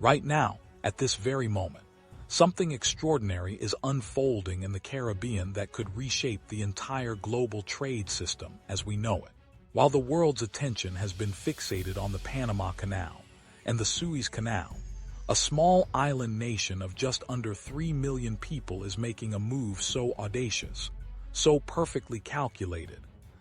Right now, at this very moment, something extraordinary is unfolding in the Caribbean that could reshape the entire global trade system as we know it. While the world's attention has been fixated on the Panama Canal and the Suez Canal, a small island nation of just under 3 million people is making a move so audacious, so perfectly calculated,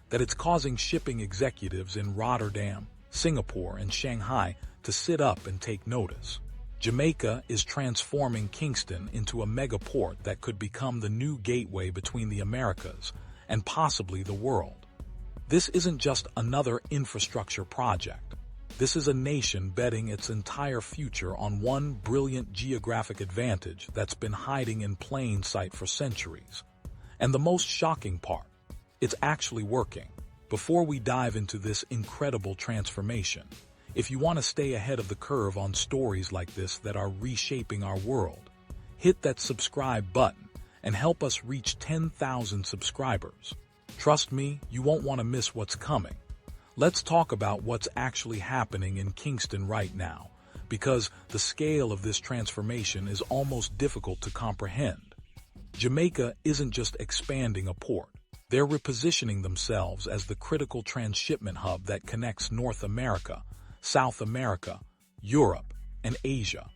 that it's causing shipping executives in Rotterdam, Singapore, and Shanghai to sit up and take notice. Jamaica is transforming Kingston into a megaport that could become the new gateway between the Americas and possibly the world. This isn't just another infrastructure project. This is a nation betting its entire future on one brilliant geographic advantage that's been hiding in plain sight for centuries. And the most shocking part, it's actually working. Before we dive into this incredible transformation, if you want to stay ahead of the curve on stories like this that are reshaping our world, hit that subscribe button and help us reach 10,000 subscribers. Trust me, you won't want to miss what's coming. Let's talk about what's actually happening in Kingston right now, because the scale of this transformation is almost difficult to comprehend. Jamaica isn't just expanding a port. They're repositioning themselves as the critical transshipment hub that connects North America, South America, Europe, and Asia.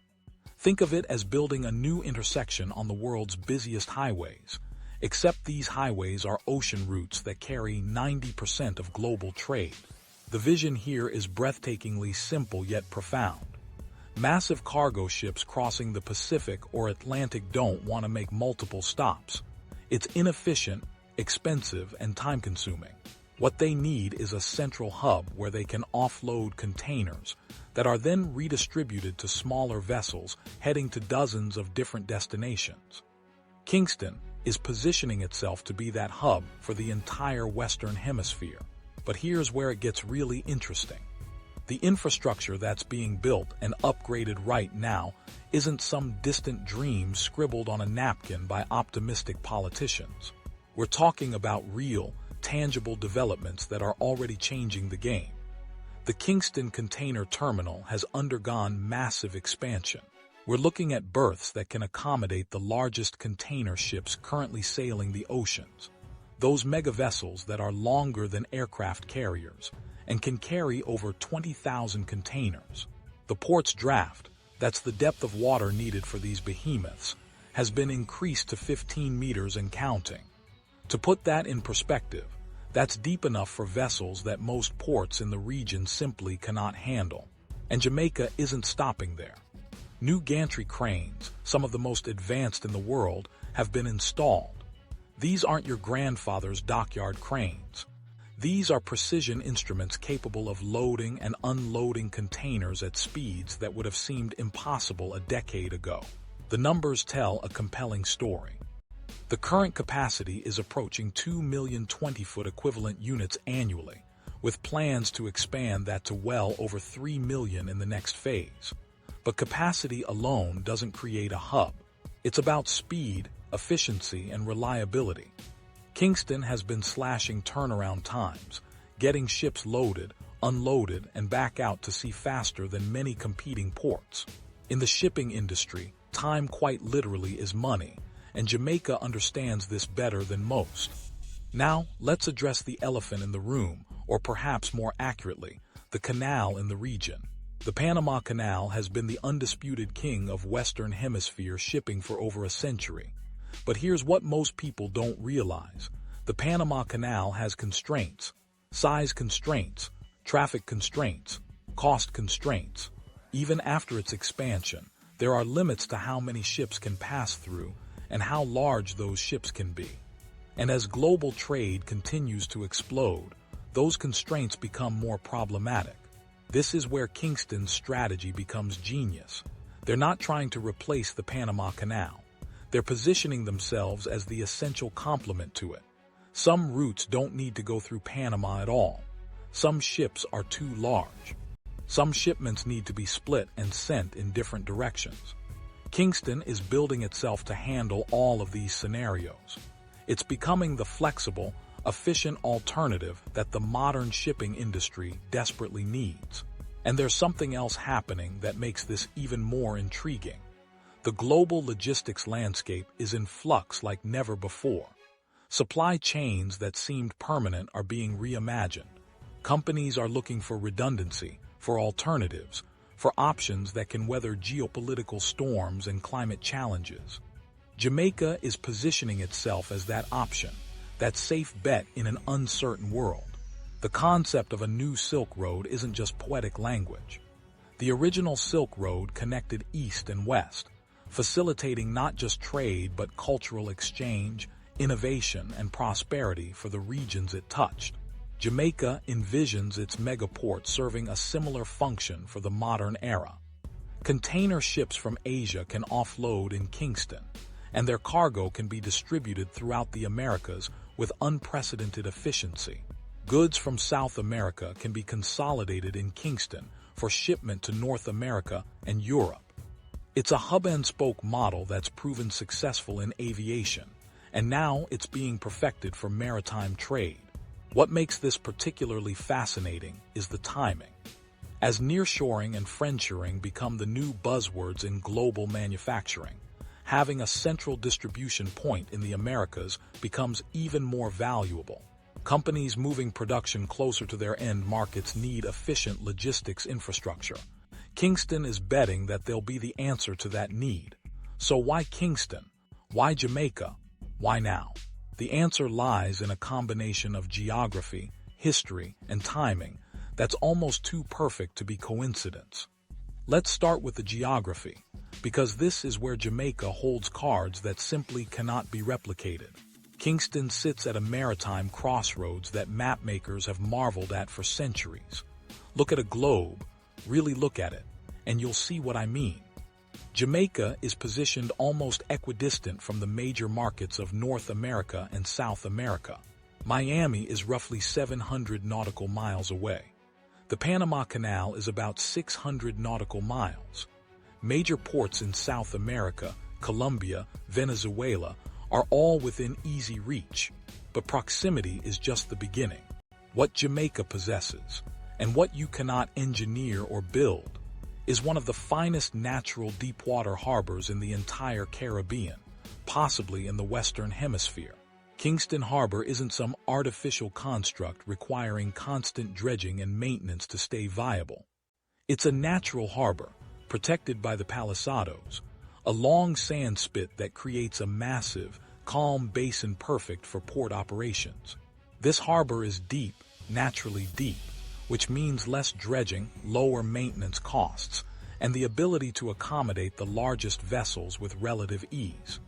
Think of it as building a new intersection on the world's busiest highways, except these highways are ocean routes that carry 90% of global trade. The vision here is breathtakingly simple yet profound. Massive cargo ships crossing the Pacific or Atlantic don't want to make multiple stops. It's inefficient, expensive, and time-consuming. What they need is a central hub where they can offload containers that are then redistributed to smaller vessels heading to dozens of different destinations. Kingston is positioning itself to be that hub for the entire Western Hemisphere. But here's where it gets really interesting. The infrastructure that's being built and upgraded right now isn't some distant dream scribbled on a napkin by optimistic politicians. We're talking about real, tangible developments that are already changing the game. The Kingston Container Terminal has undergone massive expansion. We're looking at berths that can accommodate the largest container ships currently sailing the oceans. Those mega vessels that are longer than aircraft carriers and can carry over 20,000 containers. The port's draft, that's the depth of water needed for these behemoths, has been increased to 15 meters and counting. To put that in perspective, that's deep enough for vessels that most ports in the region simply cannot handle. And Jamaica isn't stopping there. New gantry cranes, some of the most advanced in the world, have been installed. These aren't your grandfather's dockyard cranes. These are precision instruments capable of loading and unloading containers at speeds that would have seemed impossible a decade ago. The numbers tell a compelling story. The current capacity is approaching 2 million 20-foot equivalent units annually, with plans to expand that to well over 3 million in the next phase. But capacity alone doesn't create a hub. It's about speed, efficiency, and reliability. Kingston has been slashing turnaround times, getting ships loaded, unloaded, and back out to sea faster than many competing ports. In the shipping industry, time quite literally is money, and Jamaica understands this better than most. Now, let's address the elephant in the room, or perhaps more accurately, the canal in the region. The Panama Canal has been the undisputed king of Western Hemisphere shipping for over a century. But here's what most people don't realize. The Panama Canal has constraints, size constraints, traffic constraints, cost constraints. Even after its expansion, there are limits to how many ships can pass through and how large those ships can be. And as global trade continues to explode, those constraints become more problematic. This is where Kingston's strategy becomes genius. They're not trying to replace the Panama Canal. They're positioning themselves as the essential complement to it. Some routes don't need to go through Panama at all. Some ships are too large. Some shipments need to be split and sent in different directions. Kingston is building itself to handle all of these scenarios. It's becoming the flexible, efficient alternative that the modern shipping industry desperately needs. And there's something else happening that makes this even more intriguing. The global logistics landscape is in flux like never before. Supply chains that seemed permanent are being reimagined. Companies are looking for redundancy, for alternatives, for options that can weather geopolitical storms and climate challenges. Jamaica is positioning itself as that option, that safe bet in an uncertain world. The concept of a new Silk Road isn't just poetic language. The original Silk Road connected east and west, facilitating not just trade but cultural exchange, innovation, and prosperity for the regions it touched. Jamaica envisions its megaport serving a similar function for the modern era. Container ships from Asia can offload in Kingston, and their cargo can be distributed throughout the Americas with unprecedented efficiency. Goods from South America can be consolidated in Kingston for shipment to North America and Europe. It's a hub-and-spoke model that's proven successful in aviation, and now it's being perfected for maritime trade. What makes this particularly fascinating is the timing. As nearshoring and friendshoring become the new buzzwords in global manufacturing, having a central distribution point in the Americas becomes even more valuable. Companies moving production closer to their end markets need efficient logistics infrastructure. Kingston is betting that they'll be the answer to that need. So why Kingston? Why Jamaica? Why now? The answer lies in a combination of geography, history, and timing that's almost too perfect to be coincidence. Let's start with the geography, because this is where Jamaica holds cards that simply cannot be replicated. Kingston sits at a maritime crossroads that mapmakers have marveled at for centuries. Look at a globe, really look at it, and you'll see what I mean. Jamaica is positioned almost equidistant from the major markets of North America and South America. Miami is roughly 700 nautical miles away. The Panama Canal is about 600 nautical miles. Major ports in South America, Colombia, Venezuela, are all within easy reach. But proximity is just the beginning. What Jamaica possesses, and what you cannot engineer or build, is one of the finest natural deepwater harbors in the entire Caribbean, possibly in the Western Hemisphere. Kingston Harbor isn't some artificial construct requiring constant dredging and maintenance to stay viable. It's a natural harbor, protected by the palisados, a long sand spit that creates a massive, calm basin perfect for port operations. This harbor is deep, naturally deep, which means less dredging, lower maintenance costs, and the ability to accommodate the largest vessels with relative ease.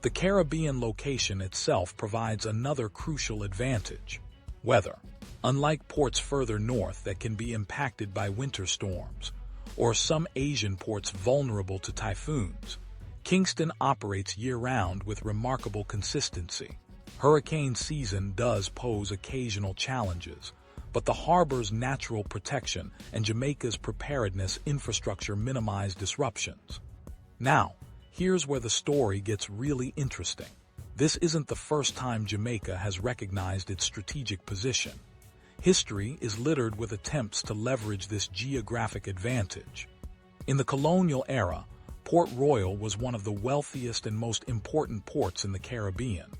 The Caribbean location itself provides another crucial advantage: weather. Unlike ports further north that can be impacted by winter storms, or some Asian ports vulnerable to typhoons, Kingston operates year-round with remarkable consistency. Hurricane season does pose occasional challenges, but the harbor's natural protection and Jamaica's preparedness infrastructure minimize disruptions. Now, here's where the story gets really interesting. This isn't the first time Jamaica has recognized its strategic position. History is littered with attempts to leverage this geographic advantage. In the colonial era, Port Royal was one of the wealthiest and most important ports in the Caribbean,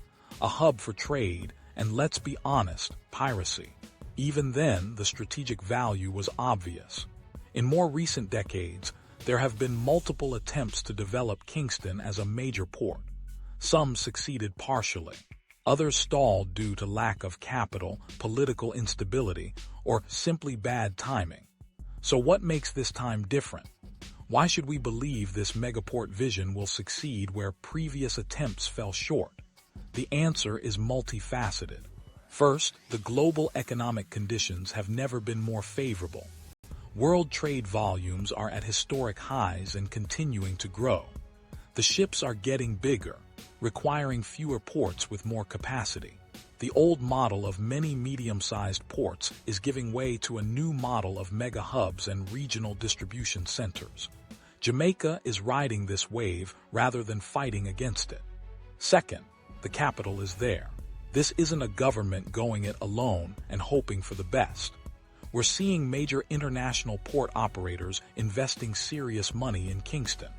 a hub for trade and, let's be honest, piracy. Even then, the strategic value was obvious. In more recent decades, there have been multiple attempts to develop Kingston as a major port. Some succeeded partially. Others stalled due to lack of capital, political instability, or simply bad timing. So what makes this time different? Why should we believe this megaport vision will succeed where previous attempts fell short? The answer is multifaceted. First, the global economic conditions have never been more favorable. World trade volumes are at historic highs and continuing to grow. The ships are getting bigger, requiring fewer ports with more capacity. The old model of many medium-sized ports is giving way to a new model of mega hubs and regional distribution centers. Jamaica is riding this wave rather than fighting against it. Second, the capital is there. This isn't a government going it alone and hoping for the best. We're seeing major international port operators investing serious money in Kingston.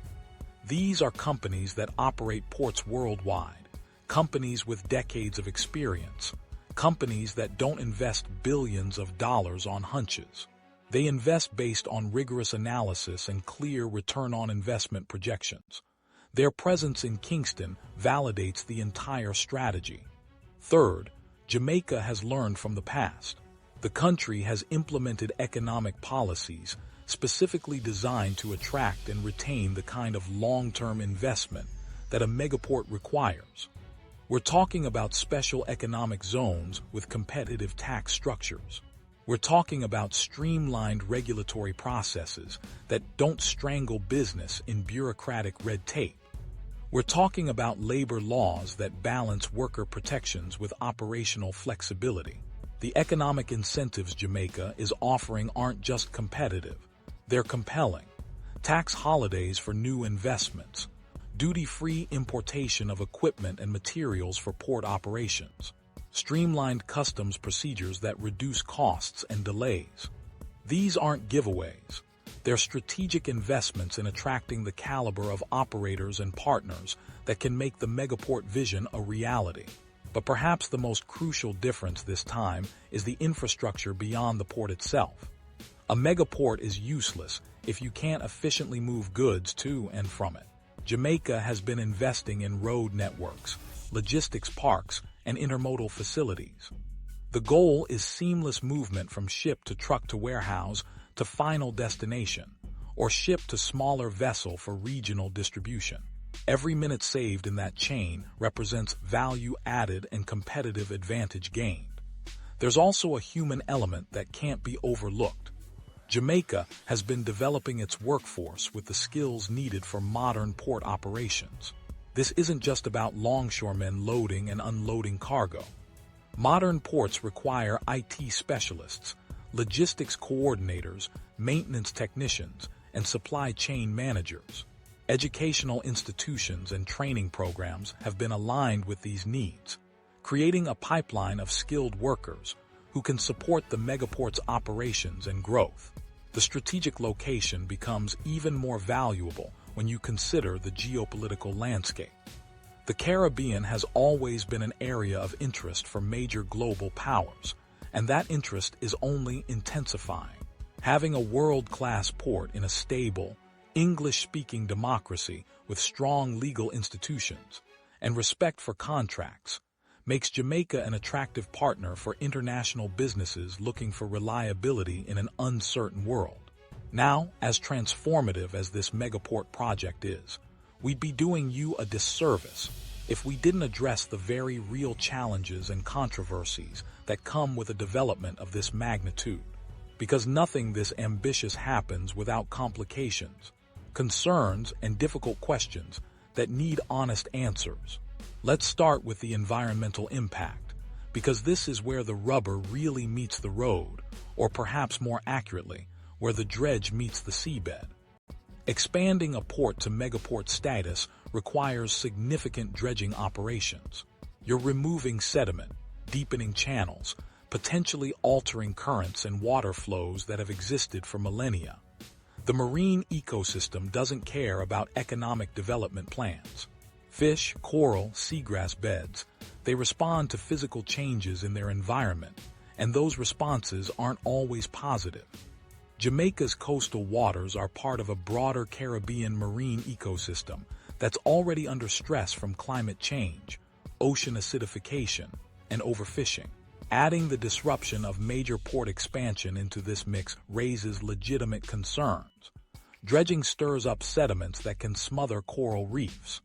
These are companies that operate ports worldwide, companies with decades of experience, companies that don't invest billions of dollars on hunches. They invest based on rigorous analysis and clear return on investment projections. Their presence in Kingston validates the entire strategy. Third, Jamaica has learned from the past. The country has implemented economic policies specifically designed to attract and retain the kind of long-term investment that a megaport requires. We're talking about special economic zones with competitive tax structures. We're talking about streamlined regulatory processes that don't strangle business in bureaucratic red tape. We're talking about labor laws that balance worker protections with operational flexibility. The economic incentives Jamaica is offering aren't just competitive, they're compelling. Tax holidays for new investments, duty-free importation of equipment and materials for port operations, streamlined customs procedures that reduce costs and delays. These aren't giveaways. They're strategic investments in attracting the caliber of operators and partners that can make the megaport vision a reality. But perhaps the most crucial difference this time is the infrastructure beyond the port itself. A megaport is useless if you can't efficiently move goods to and from it. Jamaica has been investing in road networks, logistics parks, and intermodal facilities. The goal is seamless movement from ship to truck to warehouse to final destination, or ship to smaller vessel for regional distribution. Every minute saved in that chain represents value added and competitive advantage gained. There's also a human element that can't be overlooked. Jamaica has been developing its workforce with the skills needed for modern port operations. This isn't just about longshoremen loading and unloading cargo. Modern ports require IT specialists, logistics coordinators, maintenance technicians, and supply chain managers. Educational institutions and training programs have been aligned with these needs, creating a pipeline of skilled workers who can support the megaport's operations and growth. The strategic location becomes even more valuable when you consider the geopolitical landscape. The Caribbean has always been an area of interest for major global powers, and that interest is only intensifying. Having a world-class port in a stable, English-speaking democracy with strong legal institutions and respect for contracts makes Jamaica an attractive partner for international businesses looking for reliability in an uncertain world. Now, as transformative as this megaport project is, we'd be doing you a disservice if we didn't address the very real challenges and controversies that come with a development of this magnitude. Because nothing this ambitious happens without complications, concerns, and difficult questions that need honest answers. Let's start with the environmental impact, because this is where the rubber really meets the road, or perhaps more accurately, where the dredge meets the seabed. Expanding a port to megaport status requires significant dredging operations. You're removing sediment, deepening channels, potentially altering currents and water flows that have existed for millennia. The marine ecosystem doesn't care about economic development plans. Fish, coral, seagrass beds, they respond to physical changes in their environment, and those responses aren't always positive. Jamaica's coastal waters are part of a broader Caribbean marine ecosystem that's already under stress from climate change, ocean acidification, and overfishing. Adding the disruption of major port expansion into this mix raises legitimate concerns. Dredging stirs up sediments that can smother coral reefs.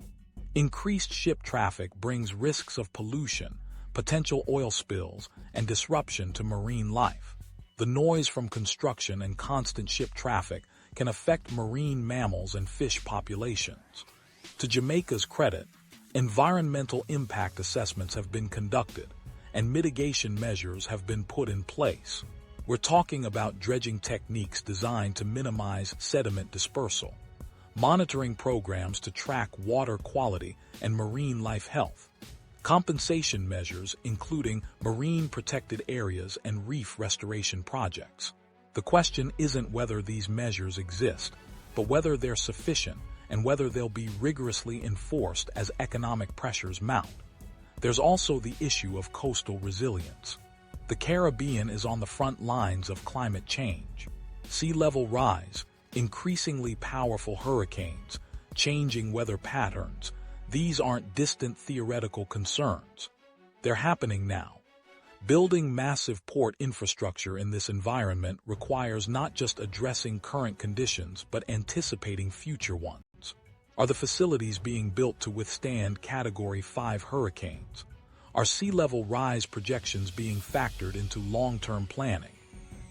Increased ship traffic brings risks of pollution, potential oil spills, and disruption to marine life. The noise from construction and constant ship traffic can affect marine mammals and fish populations. To Jamaica's credit, environmental impact assessments have been conducted, and mitigation measures have been put in place. We're talking about dredging techniques designed to minimize sediment dispersal, monitoring programs to track water quality and marine life health, compensation measures including marine protected areas and reef restoration projects. The question isn't whether these measures exist, but whether they're sufficient and whether they'll be rigorously enforced as economic pressures mount. There's also the issue of coastal resilience. The Caribbean is on the front lines of climate change. Sea level rise, increasingly powerful hurricanes, changing weather patterns, these aren't distant theoretical concerns. They're happening now. Building massive port infrastructure in this environment requires not just addressing current conditions but anticipating future ones. Are the facilities being built to withstand Category 5 hurricanes? Are sea level rise projections being factored into long-term planning?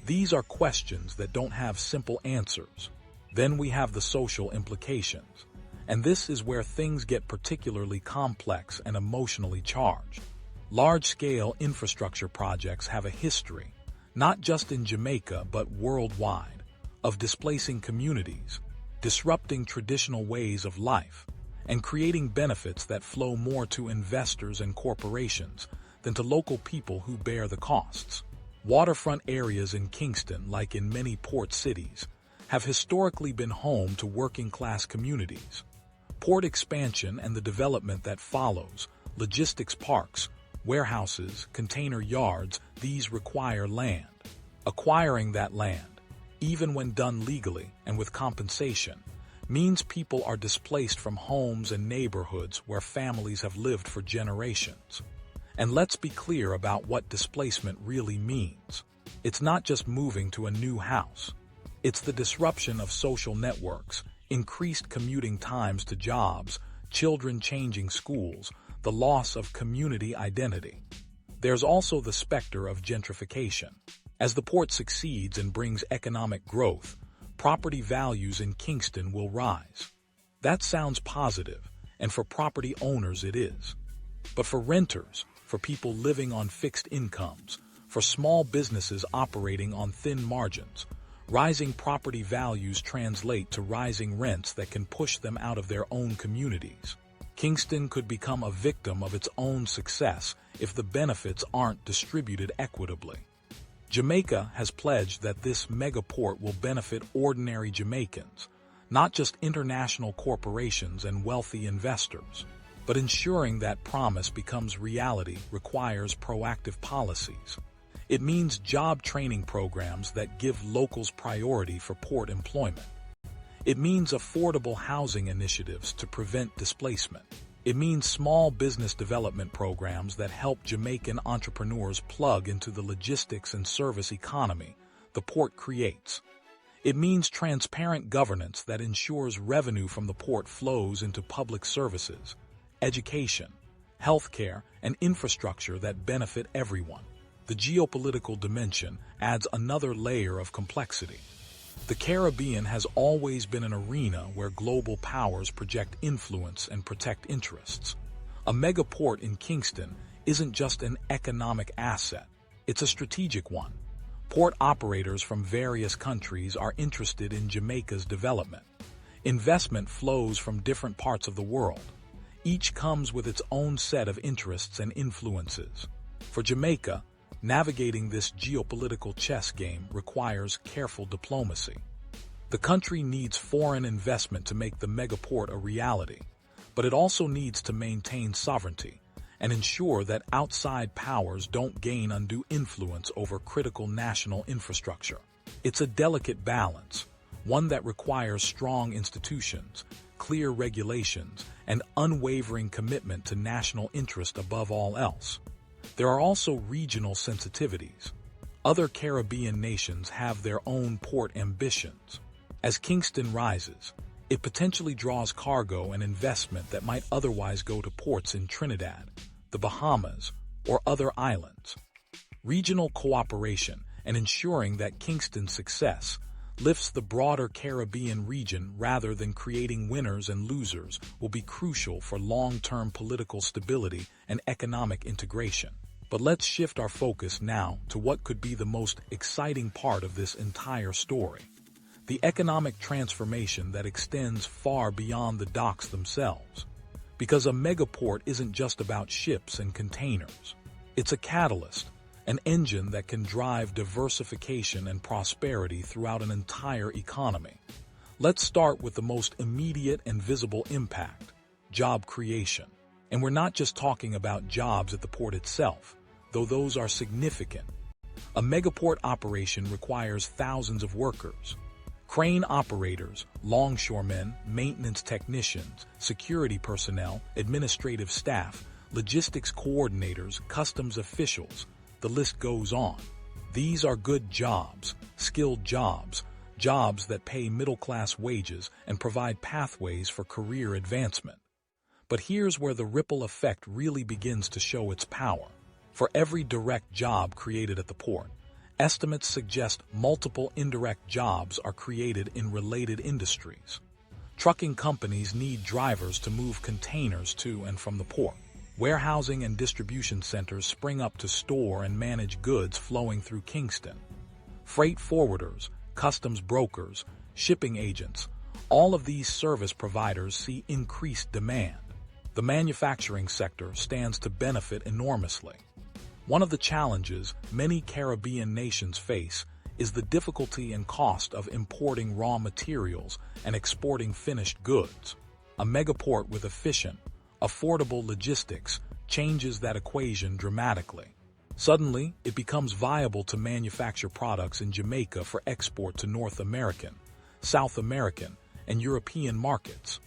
These are questions that don't have simple answers. Then we have the social implications. And this is where things get particularly complex and emotionally charged. Large-scale infrastructure projects have a history, not just in Jamaica but worldwide, of displacing communities, disrupting traditional ways of life, and creating benefits that flow more to investors and corporations than to local people who bear the costs. Waterfront areas in Kingston, like in many port cities, have historically been home to working-class communities. Port expansion and the development that follows, logistics parks, warehouses, container yards, these require land. Acquiring that land, even when done legally and with compensation, means people are displaced from homes and neighborhoods where families have lived for generations. And let's be clear about what displacement really means. It's not just moving to a new house. It's the disruption of social networks, increased commuting times to jobs, children changing schools, the loss of community identity. There's also the specter of gentrification. As the port succeeds and brings economic growth, property values in Kingston will rise. That sounds positive, and for property owners it is. But for renters, for people living on fixed incomes, for small businesses operating on thin margins, rising property values translate to rising rents that can push them out of their own communities. Kingston could become a victim of its own success if the benefits aren't distributed equitably. Jamaica has pledged that this megaport will benefit ordinary Jamaicans, not just international corporations and wealthy investors. But ensuring that promise becomes reality requires proactive policies. It means job training programs that give locals priority for port employment. It means affordable housing initiatives to prevent displacement. It means small business development programs that help Jamaican entrepreneurs plug into the logistics and service economy the port creates. It means transparent governance that ensures revenue from the port flows into public services, education, healthcare, and infrastructure that benefit everyone. The geopolitical dimension adds another layer of complexity. The Caribbean has always been an arena where global powers project influence and protect interests. A megaport in Kingston isn't just an economic asset, it's a strategic one. Port operators from various countries are interested in Jamaica's development. Investment flows from different parts of the world. Each comes with its own set of interests and influences. For Jamaica, navigating this geopolitical chess game requires careful diplomacy. The country needs foreign investment to make the megaport a reality, but it also needs to maintain sovereignty and ensure that outside powers don't gain undue influence over critical national infrastructure. It's a delicate balance, one that requires strong institutions, clear regulations, and unwavering commitment to national interest above all else. There are also regional sensitivities. Other Caribbean nations have their own port ambitions. As Kingston rises, it potentially draws cargo and investment that might otherwise go to ports in Trinidad, the Bahamas, or other islands. Regional cooperation and ensuring that Kingston's success lifts the broader Caribbean region rather than creating winners and losers will be crucial for long-term political stability and economic integration. But let's shift our focus now to what could be the most exciting part of this entire story: the economic transformation that extends far beyond the docks themselves. Because a megaport isn't just about ships and containers. It's a catalyst, an engine that can drive diversification and prosperity throughout an entire economy. Let's start with the most immediate and visible impact: job creation. And we're not just talking about jobs at the port itself, though those are significant. A megaport operation requires thousands of workers. Crane operators, longshoremen, maintenance technicians, security personnel, administrative staff, logistics coordinators, customs officials, the list goes on. These are good jobs, skilled jobs, jobs that pay middle-class wages and provide pathways for career advancement. But here's where the ripple effect really begins to show its power. For every direct job created at the port, estimates suggest multiple indirect jobs are created in related industries. Trucking companies need drivers to move containers to and from the port. Warehousing and distribution centers spring up to store and manage goods flowing through Kingston. Freight forwarders, customs brokers, shipping agents, all of these service providers see increased demand. The manufacturing sector stands to benefit enormously. One of the challenges many Caribbean nations face is the difficulty and cost of importing raw materials and exporting finished goods. A megaport with efficient, affordable logistics changes that equation dramatically. Suddenly, it becomes viable to manufacture products in Jamaica for export to North American, South American, and European markets.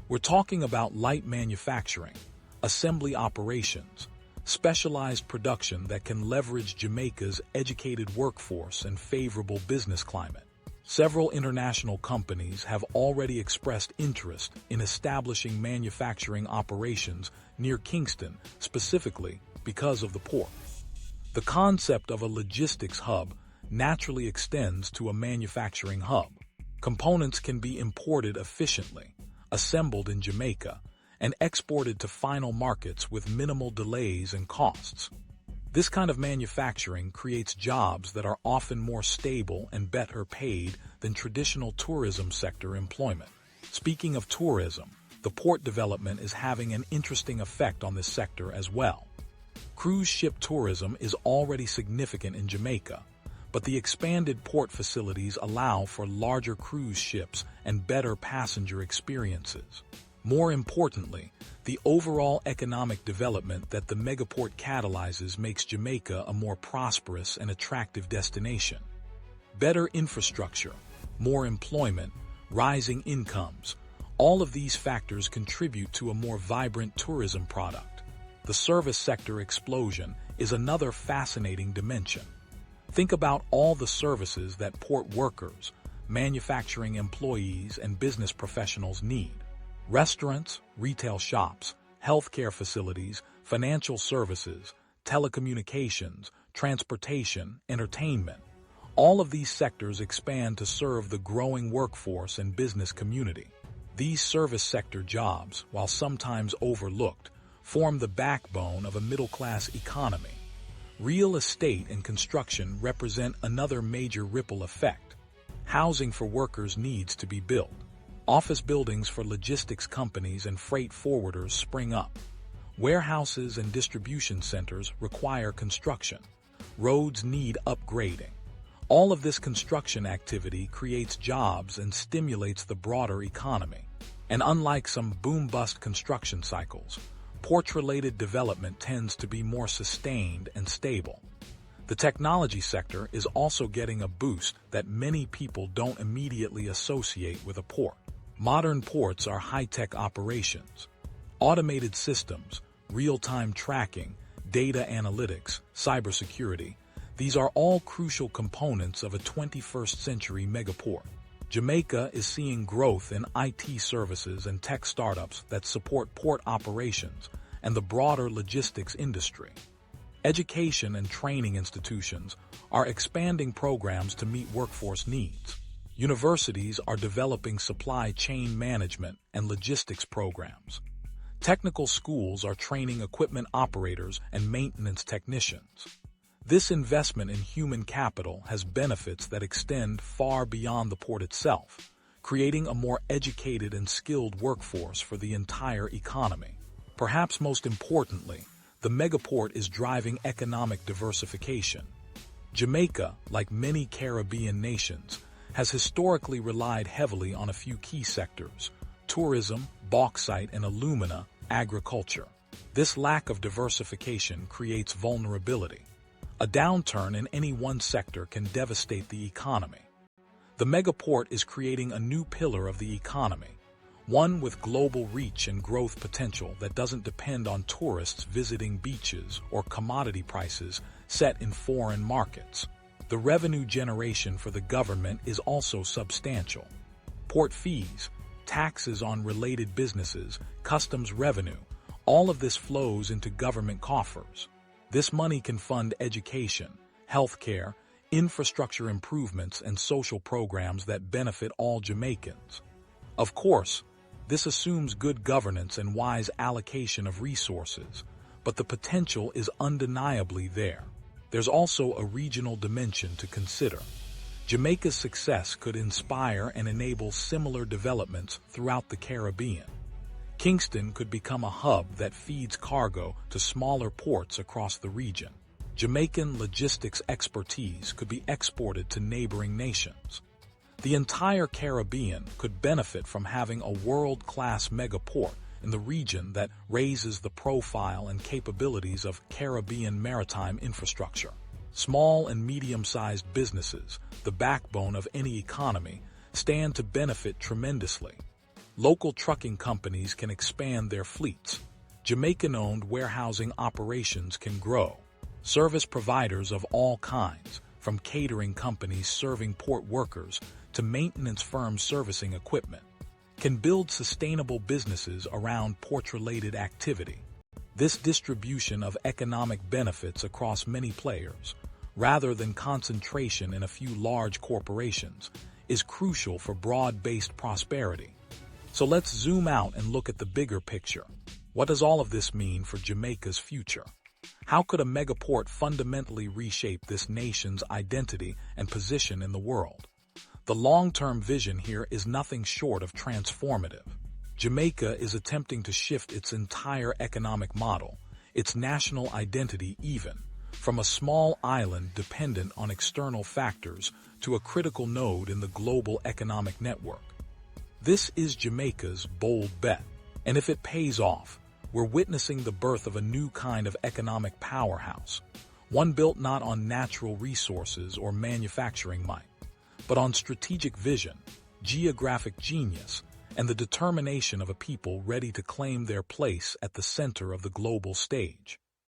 We're talking about light manufacturing, assembly operations, specialized production that can leverage Jamaica's educated workforce and favorable business climate. Several international companies have already expressed interest in establishing manufacturing operations near Kingston, specifically because of the port. The concept of a logistics hub naturally extends to a manufacturing hub. Components can be imported efficiently, assembled in Jamaica, and exported to final markets with minimal delays and costs. This kind of manufacturing creates jobs that are often more stable and better paid than traditional tourism sector employment. Speaking of tourism, the port development is having an interesting effect on this sector as well. Cruise ship tourism is already significant in Jamaica, but the expanded port facilities allow for larger cruise ships and better passenger experiences. More importantly, the overall economic development that the megaport catalyzes makes Jamaica a more prosperous and attractive destination. Better infrastructure, more employment, rising incomes, all of these factors contribute to a more vibrant tourism product. The service sector explosion is another fascinating dimension. Think about all the services that port workers, manufacturing employees, and business professionals need. Restaurants, retail shops, healthcare facilities, financial services, telecommunications, transportation, entertainment. All of these sectors expand to serve the growing workforce and business community. These service sector jobs, while sometimes overlooked, form the backbone of a middle-class economy. Real estate and construction represent another major ripple effect. Housing for workers needs to be built. Office buildings for logistics companies and freight forwarders spring up. Warehouses and distribution centers require construction. Roads need upgrading. All of this construction activity creates jobs and stimulates the broader economy. And unlike some boom-bust construction cycles, port-related development tends to be more sustained and stable. The technology sector is also getting a boost that many people don't immediately associate with a port. Modern ports are high-tech operations. Automated systems, real-time tracking, data analytics, cybersecurity, these are all crucial components of a 21st century megaport. Jamaica is seeing growth in IT services and tech startups that support port operations and the broader logistics industry. Education and training institutions are expanding programs to meet workforce needs. Universities are developing supply chain management and logistics programs. Technical schools are training equipment operators and maintenance technicians. This investment in human capital has benefits that extend far beyond the port itself, creating a more educated and skilled workforce for the entire economy. Perhaps most importantly, the megaport is driving economic diversification. Jamaica, like many Caribbean nations, has historically relied heavily on a few key sectors: tourism, bauxite and alumina, agriculture. This lack of diversification creates vulnerability. A downturn in any one sector can devastate the economy. The megaport is creating a new pillar of the economy, one with global reach and growth potential that doesn't depend on tourists visiting beaches or commodity prices set in foreign markets. The revenue generation for the government is also substantial. Port fees, taxes on related businesses, customs revenue, all of this flows into government coffers. This money can fund education, healthcare, infrastructure improvements, and social programs that benefit all Jamaicans. Of course, this assumes good governance and wise allocation of resources, but the potential is undeniably there. There's also a regional dimension to consider. Jamaica's success could inspire and enable similar developments throughout the Caribbean. Kingston could become a hub that feeds cargo to smaller ports across the region. Jamaican logistics expertise could be exported to neighboring nations. The entire Caribbean could benefit from having a world-class megaport in the region that raises the profile and capabilities of Caribbean maritime infrastructure. Small and medium-sized businesses, the backbone of any economy, stand to benefit tremendously. Local trucking companies can expand their fleets. Jamaican-owned warehousing operations can grow. Service providers of all kinds, from catering companies serving port workers to maintenance firms servicing equipment, can build sustainable businesses around port-related activity. This distribution of economic benefits across many players, rather than concentration in a few large corporations, is crucial for broad-based prosperity. So let's zoom out and look at the bigger picture. What does all of this mean for Jamaica's future? How could a megaport fundamentally reshape this nation's identity and position in the world? The long-term vision here is nothing short of transformative. Jamaica is attempting to shift its entire economic model, its national identity even, from a small island dependent on external factors to a critical node in the global economic network. This is Jamaica's bold bet, and if it pays off, we're witnessing the birth of a new kind of economic powerhouse, one built not on natural resources or manufacturing might, but on strategic vision, geographic genius, and the determination of a people ready to claim their place at the center of the global stage.